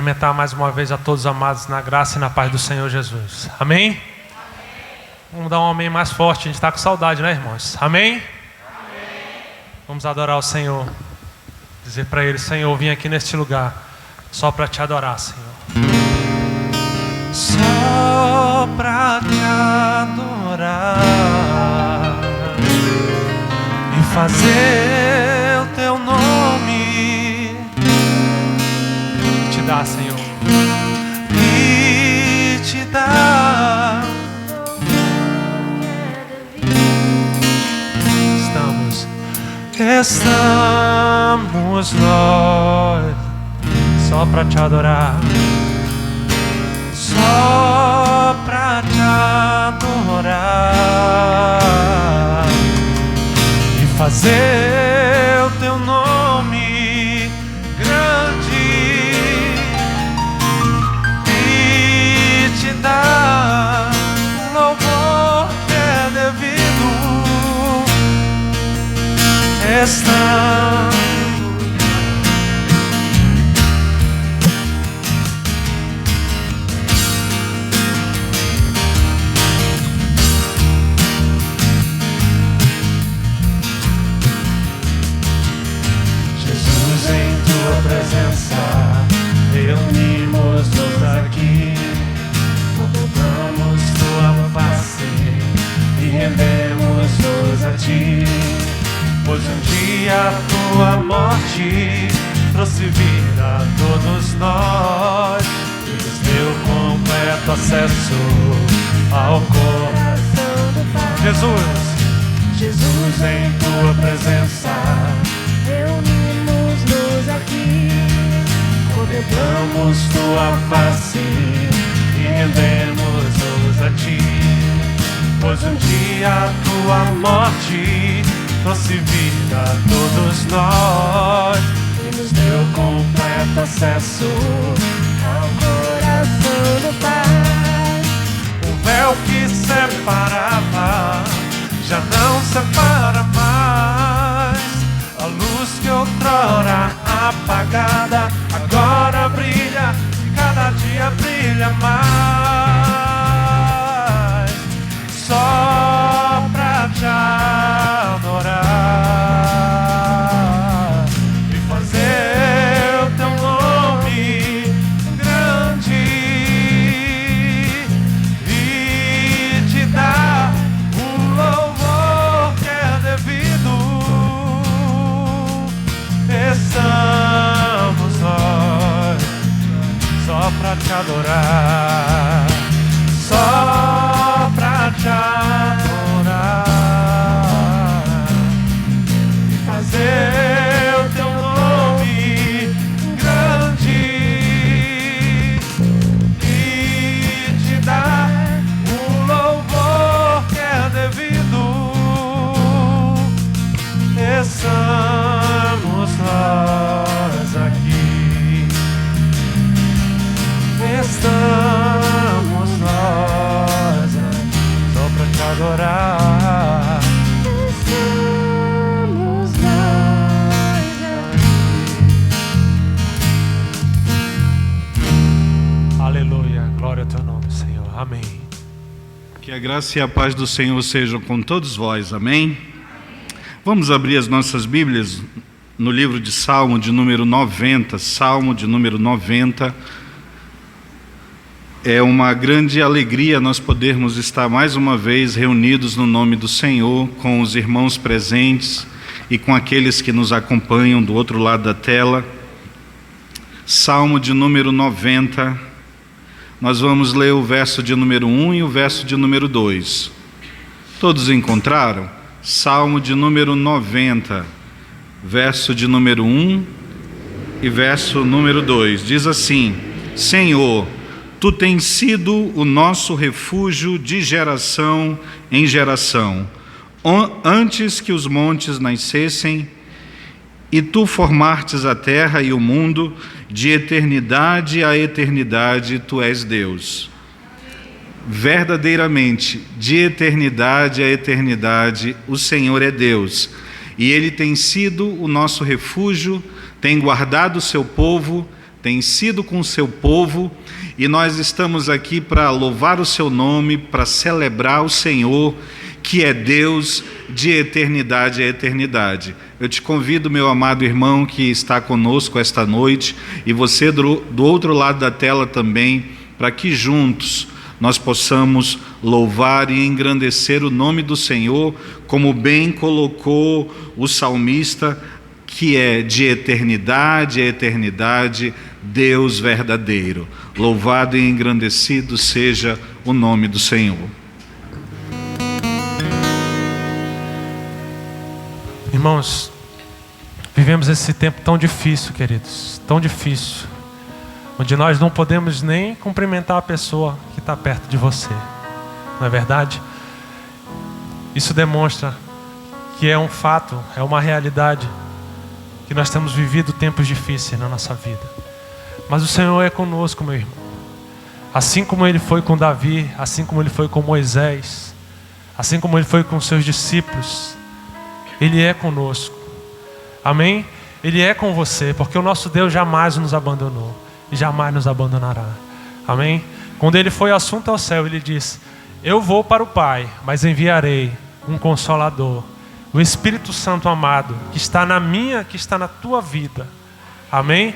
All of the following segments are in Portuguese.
cumprimentar mais uma vez a todos os amados na graça e na paz do Senhor Jesus. Amém? Amém. Vamos dar um amém mais forte, a gente está com saudade, né, irmãos? Amém? Amém. Vamos adorar o Senhor. Dizer para Ele: Senhor, eu vim aqui neste lugar só para te adorar, Senhor. Só para te adorar e fazer o teu nome te dar, Senhor, e te dar. Estamos nós só para te adorar, só para te adorar e fazer o teu nome grande e te dar o louvor que é devido. Estamos Jesus, em tua presença reunimos-nos aqui, contemplamos tua face e rendemos-nos a ti. Pois um dia a tua morte trouxe vida a todos nós e nos deu completo acesso ao coração do Pai. Jesus, em tua presença reunimos-nos aqui, contemplamos tua face e rendemos-nos a ti. Pois um dia a tua morte trouxe vida a todos nós e nos deu completo acesso ao coração do Pai. O véu que separava já não separa mais. A luz que outrora apagada agora brilha e cada dia brilha mais. Só pra te adorar e fazer o teu nome grande e te dar o louvor que é devido. Estamos nós só pra te adorar, só pra te adorar e fazer o teu nome grande e te dar o louvor que é devido. Estamos nós aqui, estamos nós aqui só pra te adorar. Estamos nós aqui. Aleluia, glória ao teu nome, Senhor. Amém. Que a graça e a paz do Senhor sejam com todos vós, amém? Vamos abrir as nossas Bíblias no livro de Salmo de número 90, Salmo de número 90. É uma grande alegria nós podermos estar mais uma vez reunidos no nome do Senhor, com os irmãos presentes e com aqueles que nos acompanham do outro lado da tela. Salmo de número 90, nós vamos ler o verso de número 1 e o verso de número 2. Todos encontraram? Salmo de número 90, verso de número 1 e verso número 2. Diz assim: Senhor, Tu tens sido o nosso refúgio de geração em geração. Antes que os montes nascessem e Tu formastes a terra e o mundo, de eternidade a eternidade Tu és Deus. Verdadeiramente, de eternidade a eternidade, o Senhor é Deus, e Ele tem sido o nosso refúgio, tem guardado o seu povo, tem sido com o seu povo, e nós estamos aqui para louvar o seu nome, para celebrar o Senhor, que é Deus de eternidade a eternidade. Eu te convido, meu amado irmão que está conosco esta noite, e você do outro lado da tela também, para que juntos nós possamos louvar e engrandecer o nome do Senhor, como bem colocou o salmista, que é de eternidade a eternidade, Deus verdadeiro. Louvado e engrandecido seja o nome do Senhor. Irmãos, vivemos esse tempo tão difícil, queridos, tão difícil, onde nós não podemos nem cumprimentar a pessoa que está perto de você, não é verdade? Isso demonstra que é um fato, é uma realidade, que nós temos vivido tempos difíceis na nossa vida. Mas o Senhor é conosco, meu irmão. Assim como Ele foi com Davi, assim como Ele foi com Moisés, assim como Ele foi com seus discípulos, Ele é conosco. Amém? Ele é com você, porque o nosso Deus jamais nos abandonou e jamais nos abandonará. Amém? Quando Ele foi assunto ao céu, Ele disse: eu vou para o Pai, mas enviarei um Consolador, o Espírito Santo amado, que está na minha, que está na tua vida. Amém?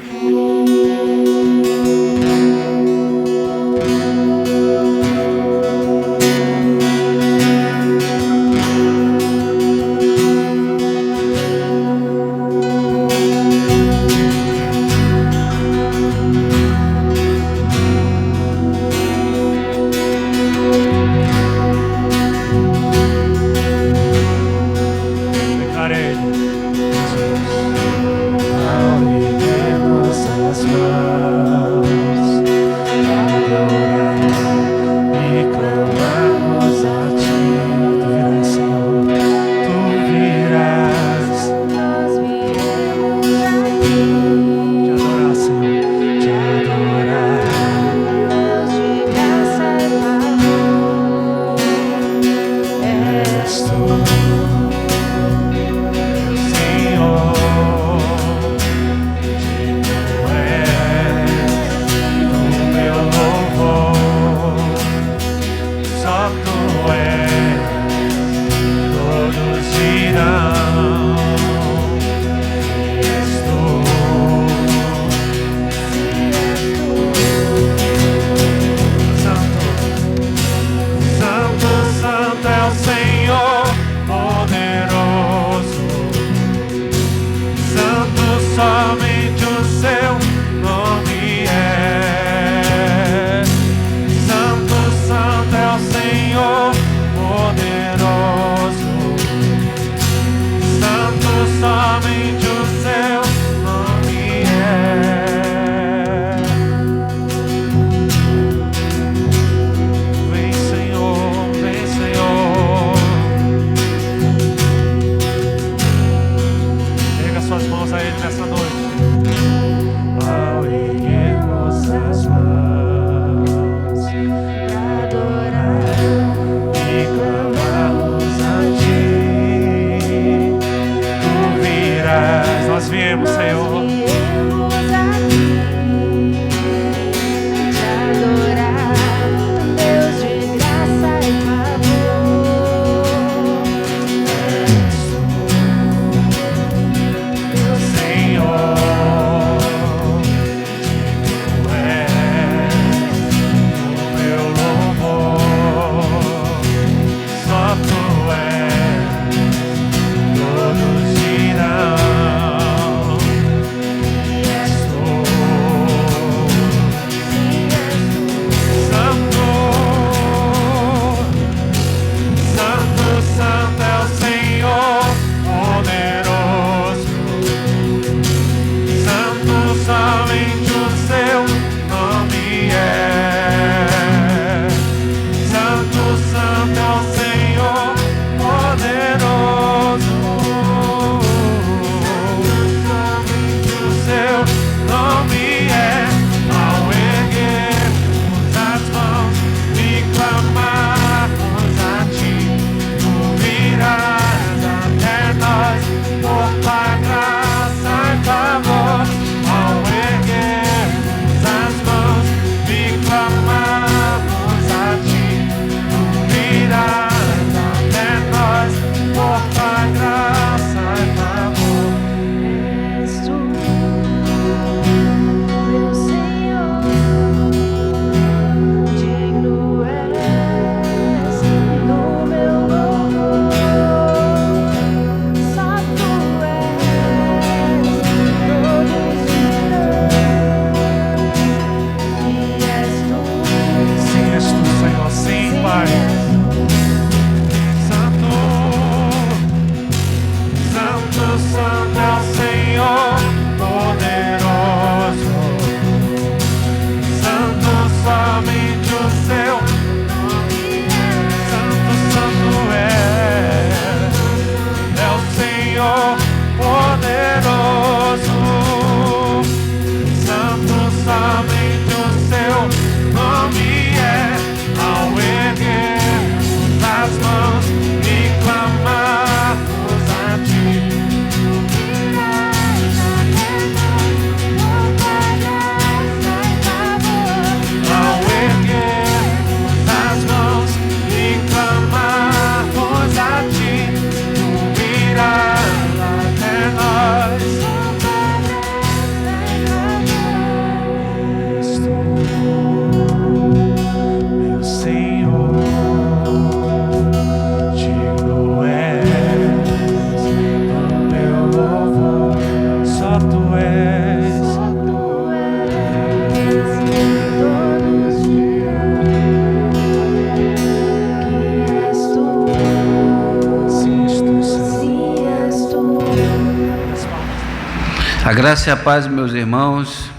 A graça e a paz, meus irmãos.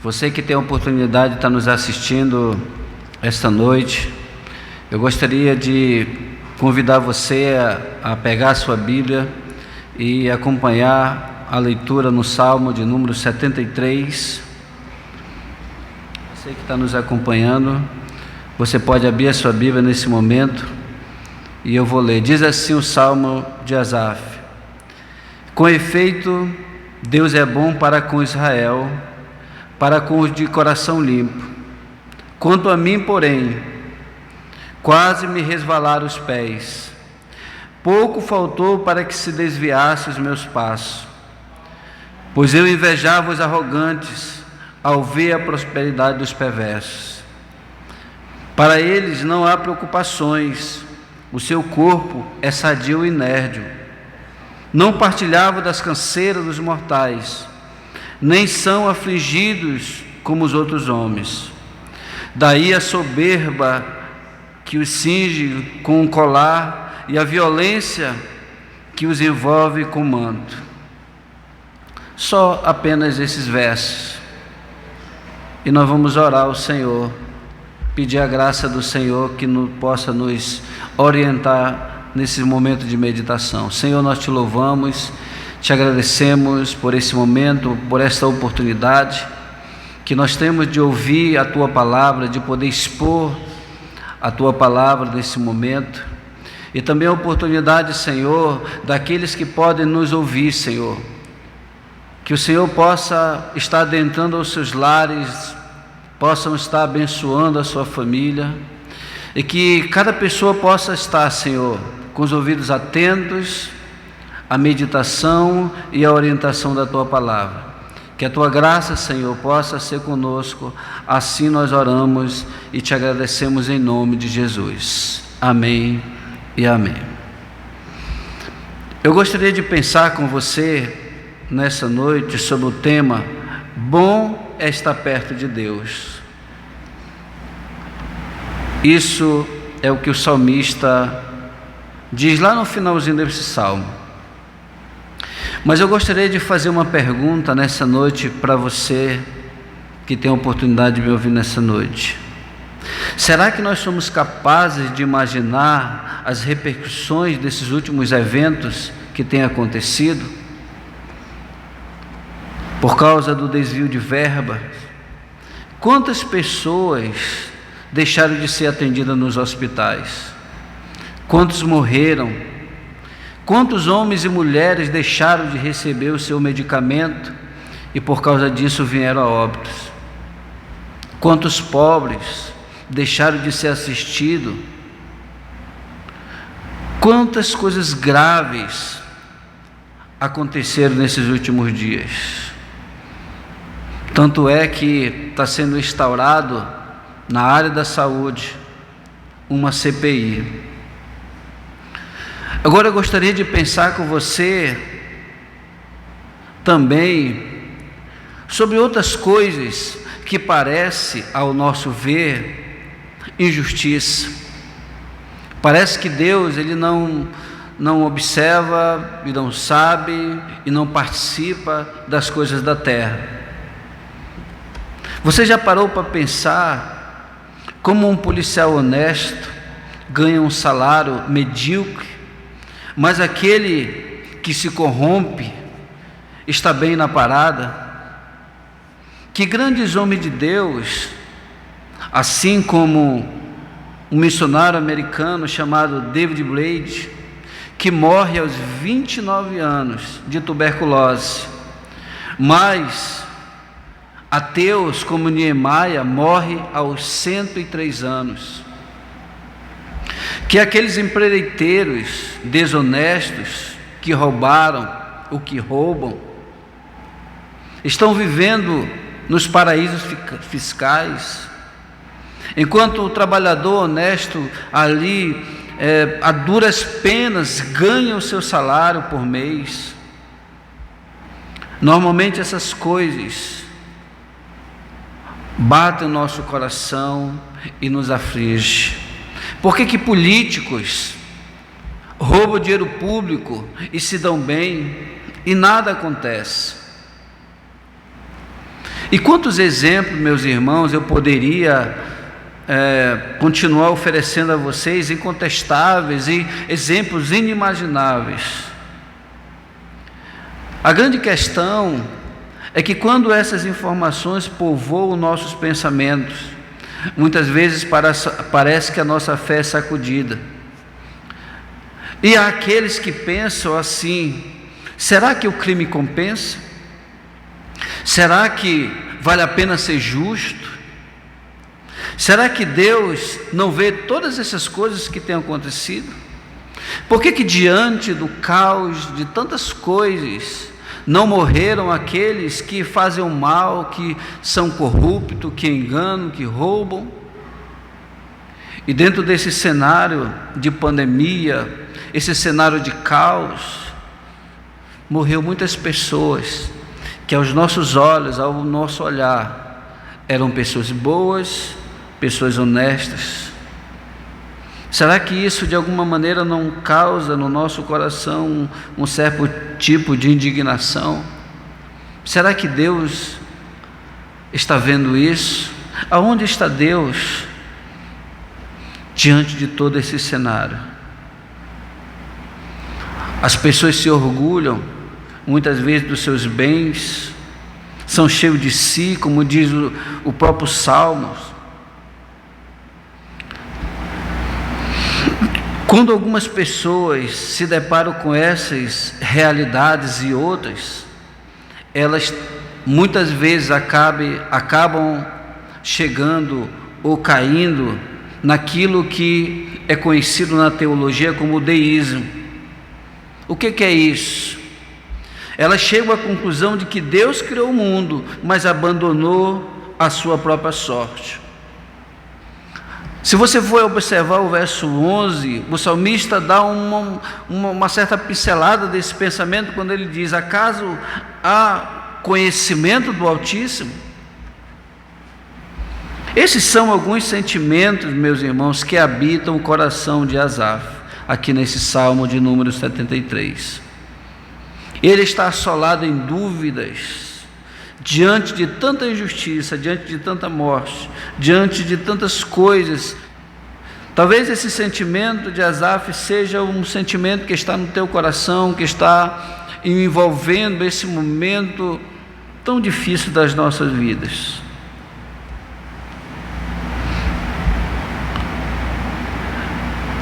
Você que tem a oportunidade de estar nos assistindo esta noite, eu gostaria de convidar você a pegar a sua Bíblia e acompanhar a leitura no Salmo de número 73. Você que está nos acompanhando, você pode abrir a sua Bíblia nesse momento e eu vou ler. Diz assim o Salmo de Asaf: com efeito, Deus é bom para com Israel, para com os de coração limpo. Quanto a mim, porém, quase me resvalaram os pés. Pouco faltou para que se desviasse os meus passos, pois eu invejava os arrogantes ao ver a prosperidade dos perversos. Para eles não há preocupações, o seu corpo é sadio e inérdio. Não partilhavam das canseiras dos mortais, nem são afligidos como os outros homens. Daí a soberba que os cinge com um colar e a violência que os envolve com manto. Só apenas esses versos. E nós vamos orar ao Senhor, pedir a graça do Senhor que possa nos orientar nesse momento de meditação. Senhor, nós te louvamos, te agradecemos por esse momento, por esta oportunidade que nós temos de ouvir a Tua Palavra, de poder expor a Tua Palavra nesse momento, e também a oportunidade, Senhor, daqueles que podem nos ouvir, Senhor, que o Senhor possa estar adentrando aos seus lares, possam estar abençoando a sua família, e que cada pessoa possa estar, Senhor, com os ouvidos atentos à meditação e à orientação da Tua Palavra. Que a Tua graça, Senhor, possa ser conosco. Assim nós oramos e te agradecemos em nome de Jesus. Amém e amém. Eu gostaria de pensar com você nessa noite sobre o tema: bom é estar perto de Deus. Isso é o que o salmista diz lá no finalzinho desse salmo. Mas eu gostaria de fazer uma pergunta nessa noite para você que tem a oportunidade de me ouvir nessa noite. Será que nós somos capazes de imaginar as repercussões desses últimos eventos que têm acontecido? Por causa do desvio de verba, quantas pessoas deixaram de ser atendidas nos hospitais? Quantos morreram? Quantos homens e mulheres deixaram de receber o seu medicamento e por causa disso vieram a óbitos? Quantos pobres deixaram de ser assistidos? Quantas coisas graves aconteceram nesses últimos dias? Tanto é que está sendo instaurado na área da saúde uma CPI. Agora eu gostaria de pensar com você também sobre outras coisas que parece, ao nosso ver, injustiça. Parece que Deus ele não observa e não sabe e não participa das coisas da terra. Você já parou para pensar como um policial honesto ganha um salário medíocre, mas aquele que se corrompe está bem na parada? Que grandes homens de Deus, assim como um missionário americano chamado David Blade, que morre aos 29 anos de tuberculose, mas ateus como Niemeia morre aos 103 anos. Que aqueles empreiteiros desonestos que roubaram ou que roubam estão vivendo nos paraísos fiscais, enquanto o trabalhador honesto ali a duras penas ganha o seu salário por mês. Normalmente essas coisas batem no nosso coração e nos aflige. Por que políticos roubam dinheiro público e se dão bem e nada acontece? E quantos exemplos, meus irmãos, eu poderia continuar oferecendo a vocês, incontestáveis e exemplos inimagináveis. A grande questão é que quando essas informações povoam nossos pensamentos, muitas vezes parece que a nossa fé é sacudida. E há aqueles que pensam assim: será que o crime compensa? Será que vale a pena ser justo? Será que Deus não vê todas essas coisas que têm acontecido? Por que diante do caos de tantas coisas não morreram aqueles que fazem o mal, que são corruptos, que enganam, que roubam? E dentro desse cenário de pandemia, esse cenário de caos, morreu muitas pessoas que aos nossos olhos, ao nosso olhar, eram pessoas boas, pessoas honestas. Será que isso de alguma maneira não causa no nosso coração um certo tipo de indignação? Será que Deus está vendo isso? Aonde está Deus diante de todo esse cenário? As pessoas se orgulham muitas vezes dos seus bens, são cheios de si, como diz o próprio Salmos. Quando algumas pessoas se deparam com essas realidades e outras, elas muitas vezes acabam chegando ou caindo naquilo que é conhecido na teologia como o deísmo. O que é isso? Elas chegam à conclusão de que Deus criou o mundo, mas abandonou a sua própria sorte. Se você for observar o verso 11, o salmista dá uma certa pincelada desse pensamento quando ele diz: acaso há conhecimento do Altíssimo? Esses são alguns sentimentos, meus irmãos, que habitam o coração de Asaf, aqui nesse Salmo de número 73. Ele está assolado em dúvidas, diante de tanta injustiça, diante de tanta morte, diante de tantas coisas. Talvez esse sentimento de Asaf seja um sentimento que está no teu coração, que está envolvendo esse momento tão difícil das nossas vidas.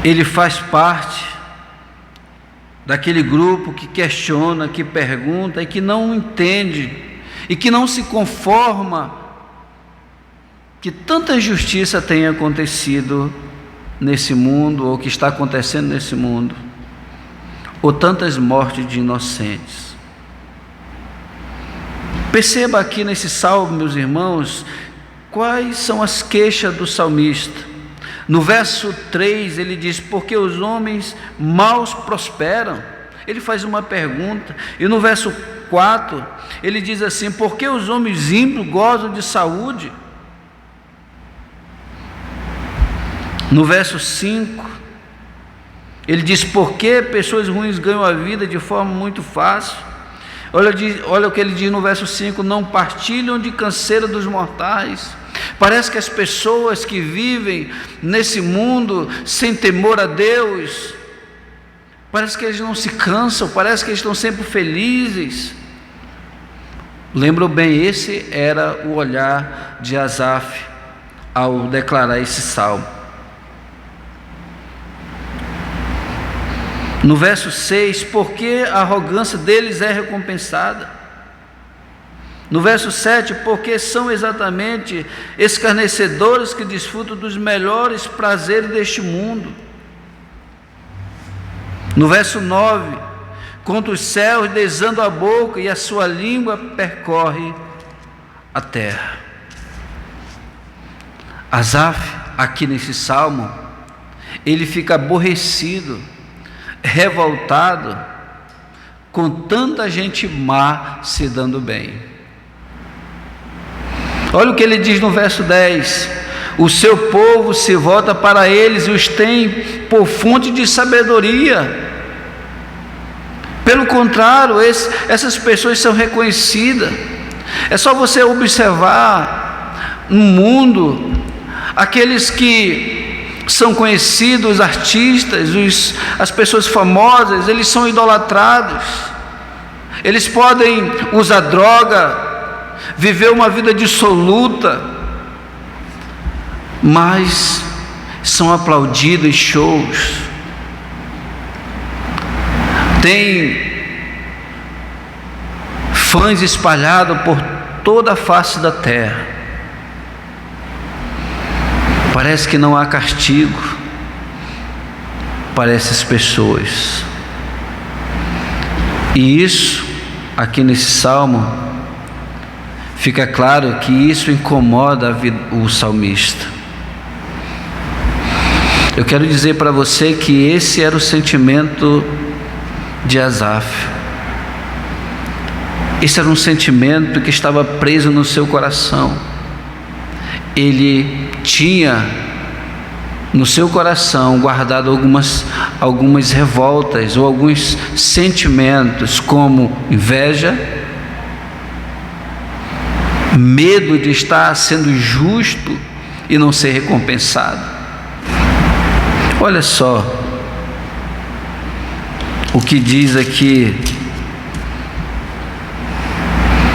Ele faz parte daquele grupo que questiona, que pergunta e que não entende e que não se conforma que tanta injustiça tenha acontecido nesse mundo, ou que está acontecendo nesse mundo, ou tantas mortes de inocentes. Perceba aqui nesse salmo, meus irmãos, quais são as queixas do salmista. No verso 3 ele diz: porque os homens maus prosperam. Ele faz uma pergunta. E no verso 4 ele diz assim: por que os homens ímpios gozam de saúde? No verso 5 ele diz: por que pessoas ruins ganham a vida de forma muito fácil? Olha o que ele diz no verso 5: não partilham de canseira dos mortais. Parece que as pessoas que vivem nesse mundo sem temor a Deus, parece que eles não se cansam, parece que eles estão sempre felizes. Lembram bem, esse era o olhar de Asaf ao declarar esse salmo. No verso 6, porque a arrogância deles é recompensada. No verso 7, porque são exatamente escarnecedores que desfrutam dos melhores prazeres deste mundo. No verso 9, contra os céus desanda a boca e a sua língua percorre a terra. Asaf, aqui nesse salmo, ele fica aborrecido, revoltado com tanta gente má se dando bem. Olha o que ele diz no verso 10: o seu povo se volta para eles e os tem por fonte de sabedoria. Pelo contrário, essas pessoas são reconhecidas. É só você observar no mundo aqueles que são conhecidos, artistas, as pessoas famosas, eles são idolatrados. Eles podem usar droga, viver uma vida dissoluta, mas são aplaudidos em shows. Tem fãs espalhados por toda a face da terra. Parece que não há castigo para essas pessoas. E isso, aqui nesse salmo, fica claro que isso incomoda o salmista. Eu quero dizer para você que esse era o sentimento de Asaf. Esse era um sentimento que estava preso no seu coração. Ele tinha no seu coração guardado algumas revoltas ou alguns sentimentos, como inveja, medo de estar sendo justo e não ser recompensado. Olha só o que diz aqui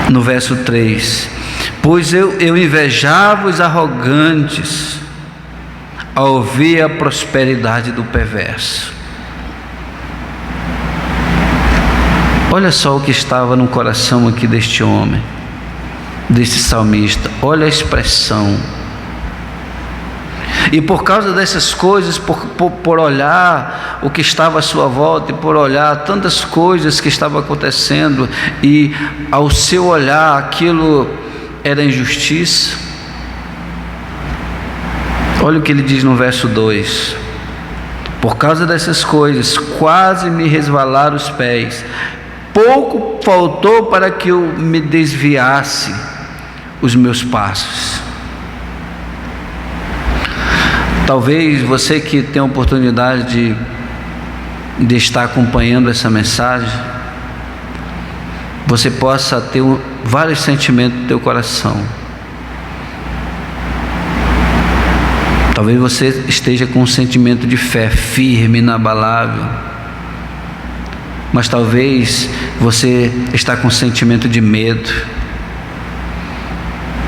no verso 3: pois eu invejava os arrogantes ao ver a prosperidade do perverso. Olha só o que estava no coração aqui deste homem, desse salmista. Olha a expressão. E por causa dessas coisas, por olhar o que estava à sua volta, e por olhar tantas coisas que estavam acontecendo, e ao seu olhar aquilo era injustiça. Olha o que ele diz no verso 2: por causa dessas coisas quase me resvalaram os pés, pouco faltou para que eu me desviasse os meus passos. Talvez você que tem a oportunidade de estar acompanhando essa mensagem, você possa ter vários sentimentos no teu coração. Talvez você esteja com um sentimento de fé firme, inabalável, mas talvez você está com um sentimento de medo,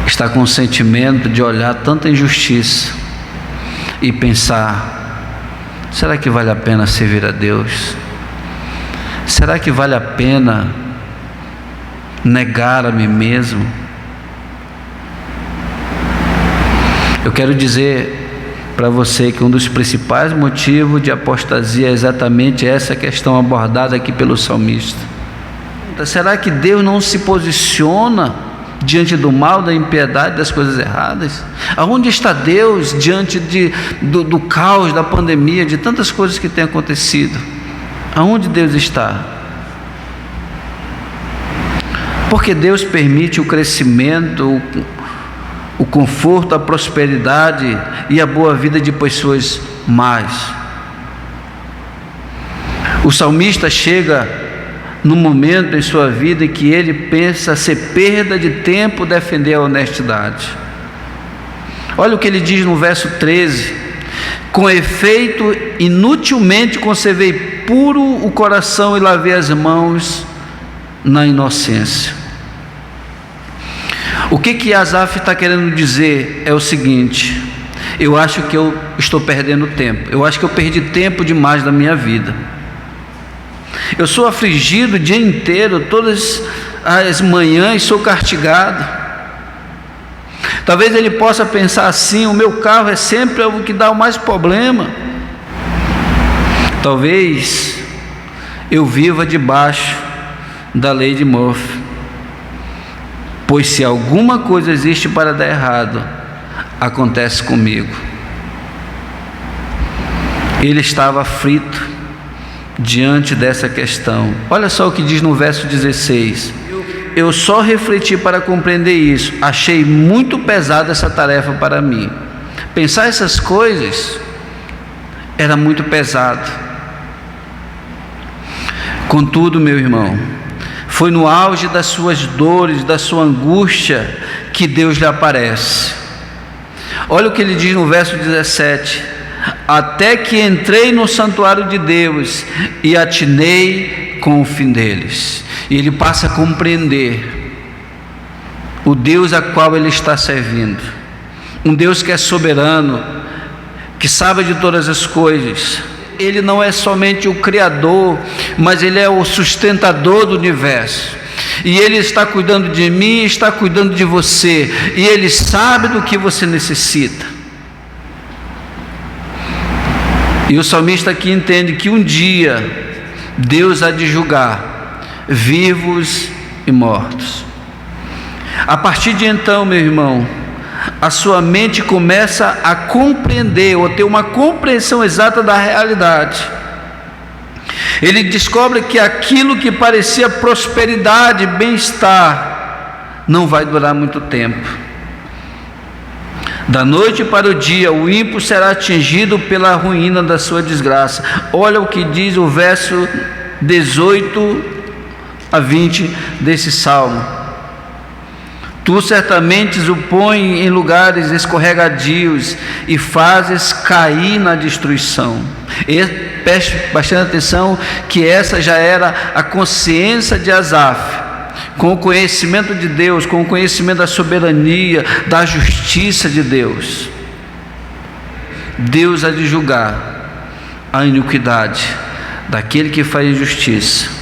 está com um sentimento de olhar tanta injustiça e pensar: será que vale a pena servir a Deus? Será que vale a pena negar a mim mesmo? Eu quero dizer para você que um dos principais motivos de apostasia é exatamente essa questão abordada aqui pelo salmista. Será que Deus não se posiciona diante do mal, da impiedade, das coisas erradas? Aonde está Deus diante do caos, da pandemia, de tantas coisas que têm acontecido? Aonde Deus está? Porque Deus permite o crescimento, o conforto, a prosperidade e a boa vida de pessoas más. O salmista chega num momento em sua vida em que ele pensa ser perda de tempo defender a honestidade. Olha o que ele diz no verso 13: com efeito, inutilmente conservei puro o coração e lavei as mãos na inocência. O que Asaf está querendo dizer é o seguinte: eu acho que eu estou perdendo tempo, eu acho que eu perdi tempo demais da minha vida. Eu sou afligido o dia inteiro, todas as manhãs sou castigado. Talvez ele possa pensar assim: o meu carro é sempre o que dá o mais problema. Talvez eu viva debaixo da lei de Murphy, pois se alguma coisa existe para dar errado, acontece comigo. Ele estava aflito diante dessa questão. Olha só o que diz no verso 16: eu só refleti para compreender isso, achei muito pesada essa tarefa para mim. Pensar essas coisas era muito pesado. Contudo, meu irmão, Foi no auge das suas dores, da sua angústia, que Deus lhe aparece. Olha o que ele diz no verso 17: até que entrei no santuário de Deus e atinei com o fim deles. E ele passa a compreender o Deus a qual ele está servindo, um Deus que é soberano, que sabe de todas as coisas. Ele não é somente o Criador, mas Ele é o sustentador do universo, e Ele está cuidando de mim, está cuidando de você, e Ele sabe do que você necessita. E o salmista aqui entende que um dia Deus há de julgar vivos e mortos. A partir de então, meu irmão, a sua mente começa a compreender, ou ter uma compreensão exata da realidade. Ele descobre que aquilo que parecia prosperidade, bem-estar, não vai durar muito tempo. Da noite para o dia, o ímpio será atingido pela ruína da sua desgraça. Olha o que diz o verso 18 a 20 desse salmo: tu certamente o pões em lugares escorregadios e fazes cair na destruição. E preste bastante atenção que essa já era a consciência de Asaf, com o conhecimento de Deus, com o conhecimento da soberania, da justiça de Deus. Deus há de julgar a iniquidade daquele que faz injustiça.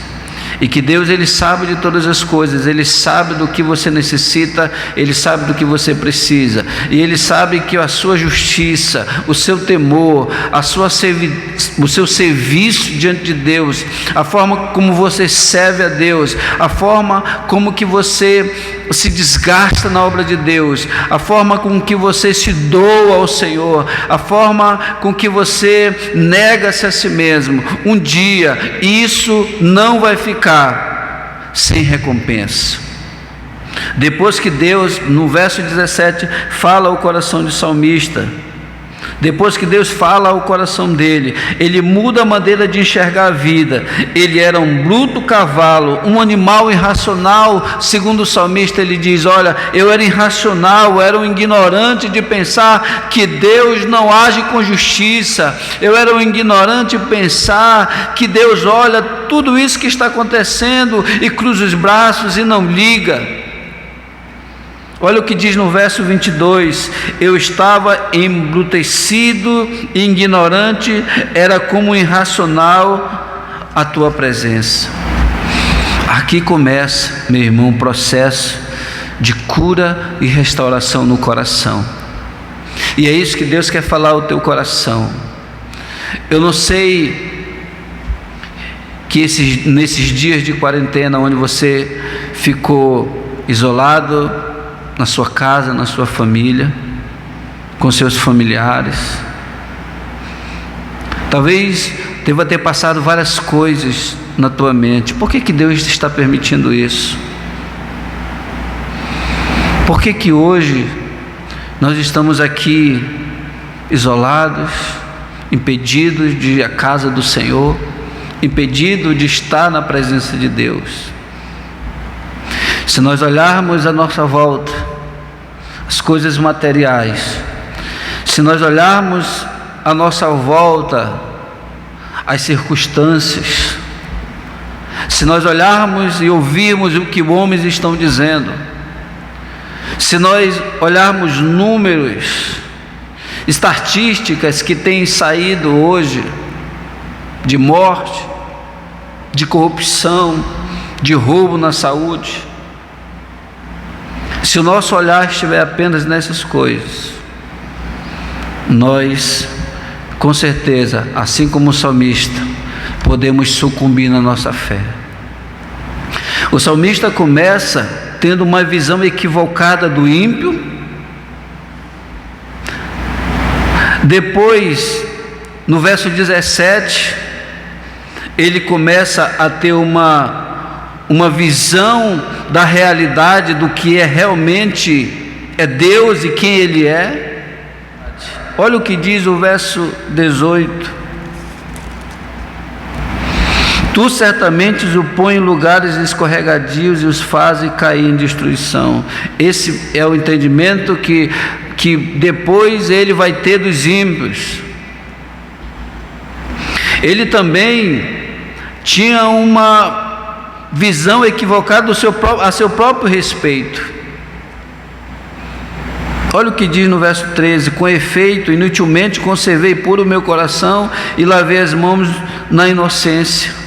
E que Deus, Ele sabe de todas as coisas, Ele sabe do que você necessita, Ele sabe do que você precisa, e Ele sabe que a sua justiça, o seu temor, o seu serviço diante de Deus, a forma como você serve a Deus, a forma como que você se desgasta na obra de Deus, a forma com que você se doa ao Senhor, a forma com que você nega-se a si mesmo, um dia isso não vai ficar sem recompensa. Depois que Deus, no verso 17, fala ao coração de salmista, depois que Deus fala ao coração dele, ele muda a maneira de enxergar a vida. Ele era um bruto cavalo, um animal irracional. Segundo o salmista, ele diz: olha, eu era irracional, eu era um ignorante de pensar que Deus não age com justiça, eu era um ignorante de pensar que Deus olha tudo isso que está acontecendo e cruza os braços e não liga. Olha o que diz no verso 22: eu estava embrutecido e ignorante, era como irracional a tua presença. Aqui começa, meu irmão, um processo de cura e restauração no coração, e é isso que Deus quer falar ao teu coração. Eu não sei que nesses dias de quarentena, onde você ficou isolado, na sua casa, na sua família, com seus familiares, talvez deva ter passado várias coisas na tua mente. Por que Deus está permitindo isso? Por que hoje nós estamos aqui isolados, impedidos de ir à casa do Senhor, impedidos de estar na presença de Deus? Se nós olharmos à nossa volta, as coisas materiais, se nós olharmos à nossa volta, as circunstâncias, se nós olharmos e ouvirmos o que homens estão dizendo, se nós olharmos números, estatísticas que têm saído hoje, de morte, de corrupção, de roubo na saúde, se o nosso olhar estiver apenas nessas coisas, nós, com certeza, assim como o salmista, podemos sucumbir na nossa fé. O salmista começa tendo uma visão equivocada do ímpio, depois, no verso 17, ele começa a ter uma visão da realidade do que é realmente Deus e quem Ele é. Olha o que diz o verso 18: Tu certamente o põe em lugares escorregadios e os fazes cair em destruição. Esse é o entendimento que depois ele vai ter dos ímpios. Ele também tinha uma visão equivocada a seu próprio respeito. Olha o que diz no verso 13: com efeito, inutilmente conservei puro o meu coração e lavei as mãos na inocência.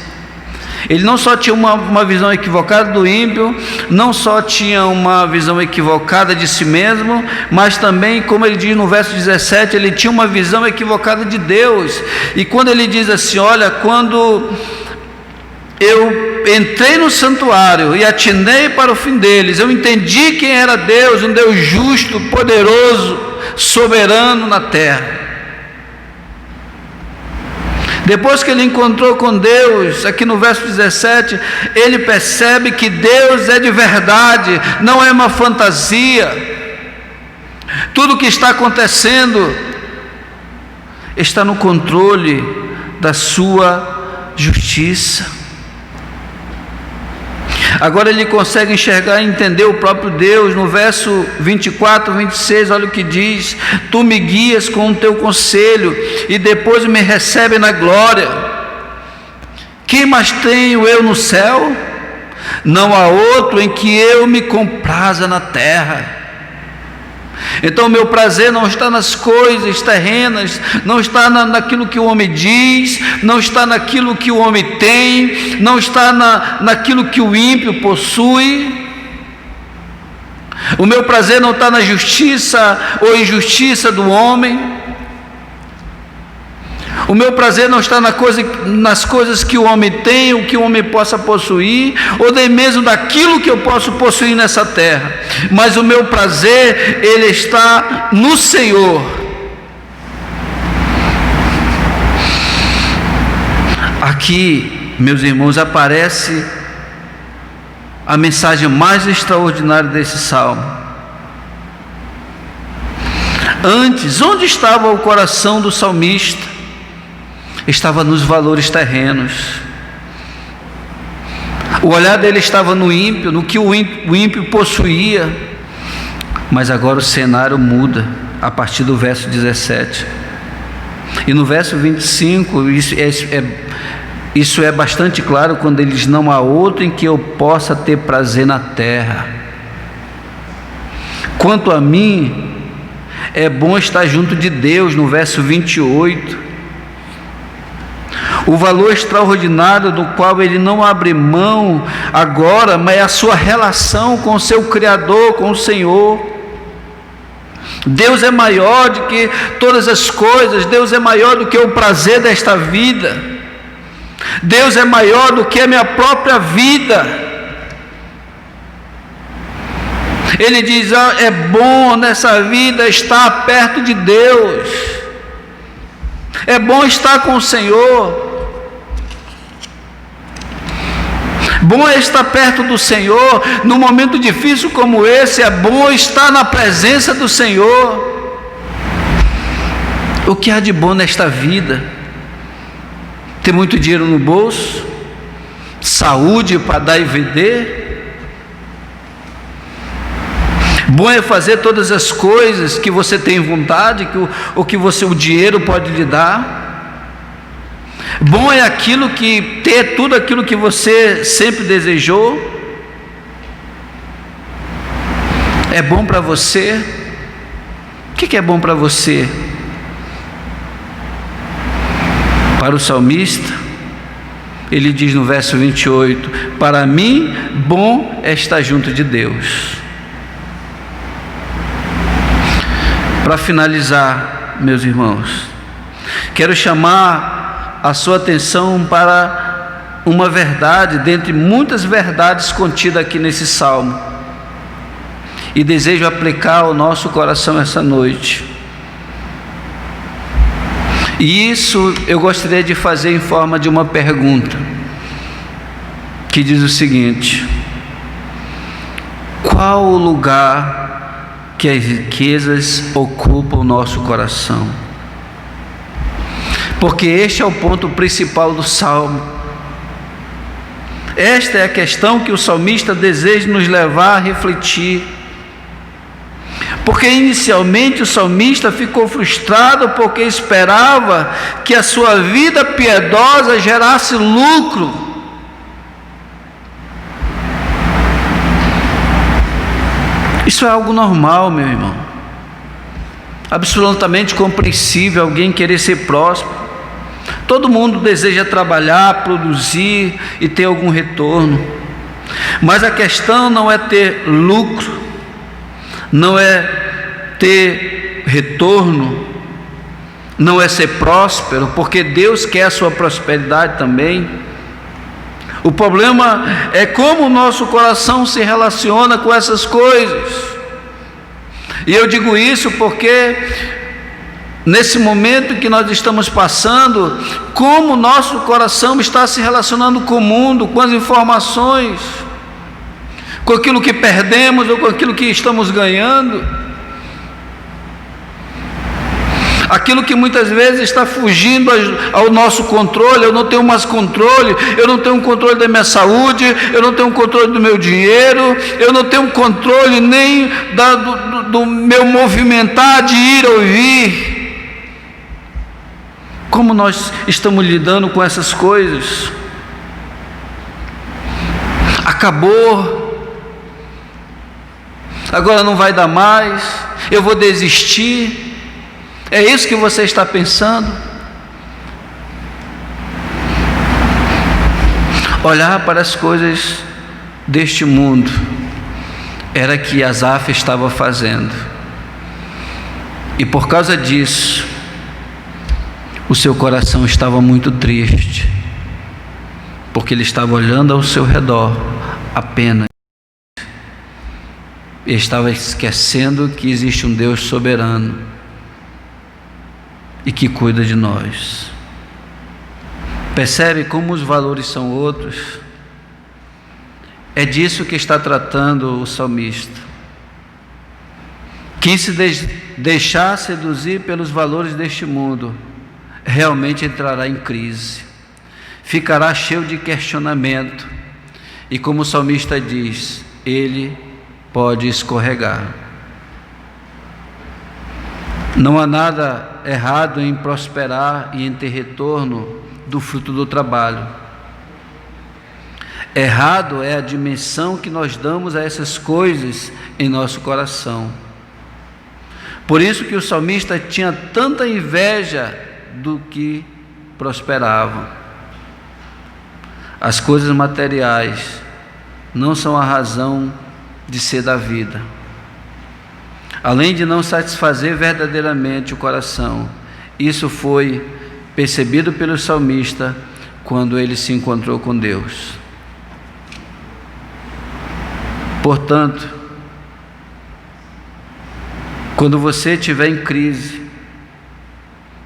Ele não só tinha uma visão equivocada do ímpio, não só tinha uma visão equivocada de si mesmo, mas também, como ele diz no verso 17, ele tinha uma visão equivocada de Deus. E quando ele diz assim: olha, quando eu entrei no santuário e atinei para o fim deles, eu entendi quem era Deus, um Deus justo, poderoso, soberano na terra. Depois que ele encontrou com Deus, aqui no verso 17, ele percebe que Deus é de verdade, não é uma fantasia. Tudo o que está acontecendo está no controle da sua justiça. Agora ele consegue enxergar e entender o próprio Deus. No verso 24, 26, olha o que diz: tu me guias com o teu conselho e depois me recebe na glória. Quem mais tenho eu no céu? Não há outro em que eu me compraza na terra. Então o meu prazer não está nas coisas terrenas, não está naquilo que o homem diz, não está naquilo que o homem tem, não está naquilo que o ímpio possui. O meu prazer não está na justiça ou injustiça do homem. O meu prazer não está nas coisas que o homem tem, o que o homem possa possuir, ou nem mesmo daquilo que eu posso possuir nessa terra. Mas o meu prazer, ele está no Senhor. Aqui, meus irmãos, aparece a mensagem mais extraordinária desse salmo. Antes, onde estava o coração do salmista? Estava nos valores terrenos. O olhar dele estava no ímpio, no que o ímpio possuía. Mas agora o cenário muda a partir do verso 17. E no verso 25, isso é bastante claro, quando ele diz: não há outro em que eu possa ter prazer na terra. Quanto a mim, é bom estar junto de Deus, no verso 28. O valor extraordinário do qual ele não abre mão agora, mas é a sua relação com o seu Criador, com o Senhor. Deus é maior do que todas as coisas, Deus é maior do que o prazer desta vida, Deus é maior do que a minha própria vida. Ele diz: é bom nessa vida estar perto de Deus, é bom estar com o Senhor. Bom é estar perto do Senhor. Num momento difícil como esse, é bom estar na presença do Senhor. O que há de bom nesta vida? Ter muito dinheiro no bolso, saúde para dar e vender. Bom é fazer todas as coisas que você tem vontade, o dinheiro pode lhe dar. Bom é ter tudo aquilo que você sempre desejou. É bom para você? O que é bom para você? Para o salmista, ele diz no verso 28: para mim, bom é estar junto de Deus. Para finalizar, meus irmãos, quero chamar a sua atenção para uma verdade, dentre muitas verdades contidas aqui nesse salmo, e desejo aplicar ao nosso coração essa noite. E isso eu gostaria de fazer em forma de uma pergunta, que diz o seguinte: qual o lugar que as riquezas ocupam o nosso coração? Porque este é o ponto principal do salmo. Esta é a questão que o salmista deseja nos levar a refletir. Porque inicialmente o salmista ficou frustrado porque esperava que a sua vida piedosa gerasse lucro. Isso é algo normal, meu irmão. Absolutamente compreensível alguém querer ser próspero. Todo mundo deseja trabalhar, produzir e ter algum retorno. Mas a questão não é ter lucro, não é ter retorno, não é ser próspero, porque Deus quer a sua prosperidade também. O problema é como o nosso coração se relaciona com essas coisas. E eu digo isso porque nesse momento que nós estamos passando, como o nosso coração está se relacionando com o mundo, com as informações, com aquilo que perdemos ou com aquilo que estamos ganhando. Aquilo que muitas vezes está fugindo ao nosso controle. Eu não tenho mais controle, eu não tenho controle da minha saúde, eu não tenho controle do meu dinheiro, eu não tenho controle nem do meu movimentar de ir ou vir. Como nós estamos lidando com essas coisas? Acabou, agora não vai dar mais, eu vou desistir. É isso que você está pensando? Olhar para as coisas deste mundo era que Asaf estava fazendo, e por causa disso o seu coração estava muito triste, porque ele estava olhando ao seu redor apenas, e estava esquecendo que existe um Deus soberano e que cuida de nós. Percebe como os valores são outros? É disso que está tratando o salmista. Quem se deixar seduzir pelos valores deste mundo realmente entrará em crise, ficará cheio de questionamento, e como o salmista diz, ele pode escorregar. Não há nada errado em prosperar e em ter retorno do fruto do trabalho. Errado é a dimensão que nós damos a essas coisas em nosso coração. Por isso que o salmista tinha tanta inveja do que prosperava. As coisas materiais não são a razão de ser da vida. Além de não satisfazer verdadeiramente o coração, isso foi percebido pelo salmista quando ele se encontrou com Deus. Portanto, quando você estiver em crise,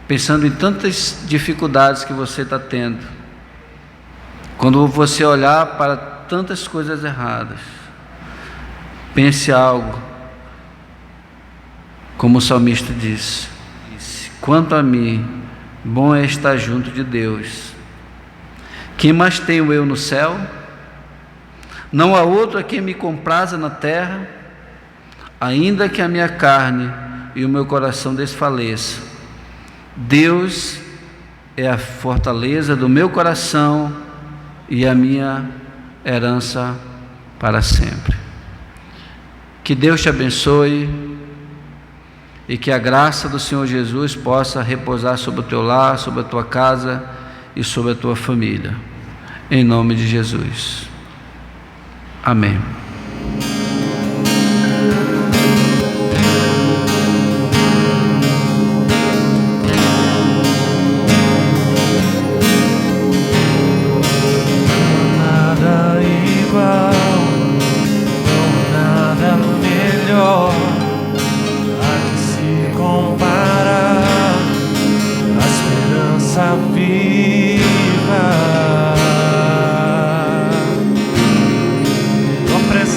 pensando em tantas dificuldades que você está tendo, quando você olhar para tantas coisas erradas, pense algo. Como o salmista disse: quanto a mim, bom é estar junto de Deus. Quem mais tenho eu no céu? Não há outro a quem me compraza na terra. Ainda que a minha carne e o meu coração desfaleça, Deus é a fortaleza do meu coração e a minha herança para sempre. Que Deus te abençoe e que a graça do Senhor Jesus possa repousar sobre o teu lar, sobre a tua casa e sobre a tua família. Em nome de Jesus. Amém. Nada igual, não nada melhor a que se compara a esperança viva. Tua presença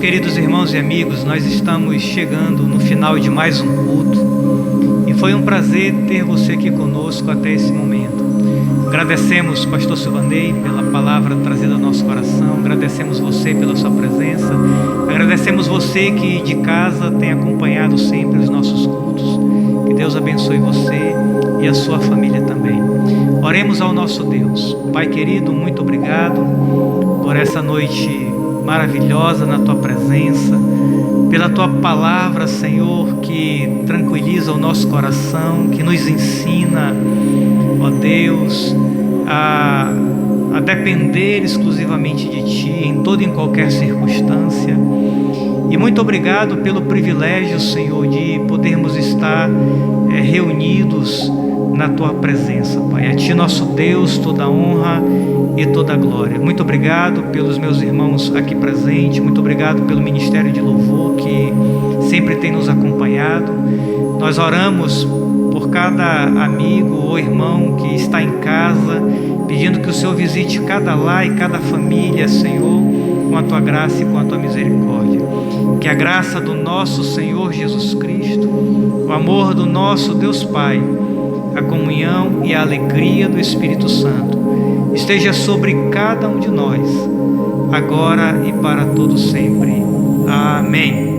queridos irmãos e amigos, nós estamos chegando no final de mais um culto e foi um prazer ter você aqui conosco até esse momento. Agradecemos, pastor Silvanei, pela palavra trazida ao nosso coração, agradecemos você pela sua presença, agradecemos você que de casa tem acompanhado sempre os nossos cultos. Que Deus abençoe você e a sua família também. Oremos ao nosso Deus. Pai querido, muito obrigado por essa noite maravilhosa na Tua presença, pela Tua palavra, Senhor, que tranquiliza o nosso coração, que nos ensina, ó Deus, a depender exclusivamente de Ti em toda e em qualquer circunstância. E muito obrigado pelo privilégio, Senhor, de podermos estar reunidos na Tua presença, Pai. A Ti, nosso Deus, toda a honra e toda a glória. Muito obrigado pelos meus irmãos aqui presentes, muito obrigado pelo Ministério de Louvor que sempre tem nos acompanhado. Nós oramos por cada amigo ou irmão que está em casa, pedindo que o Senhor visite cada lar e cada família, Senhor, com a Tua graça e com a Tua misericórdia. Que a graça do nosso Senhor Jesus Cristo, o amor do nosso Deus Pai, a comunhão e a alegria do Espírito Santo esteja sobre cada um de nós, agora e para todo sempre. Amém.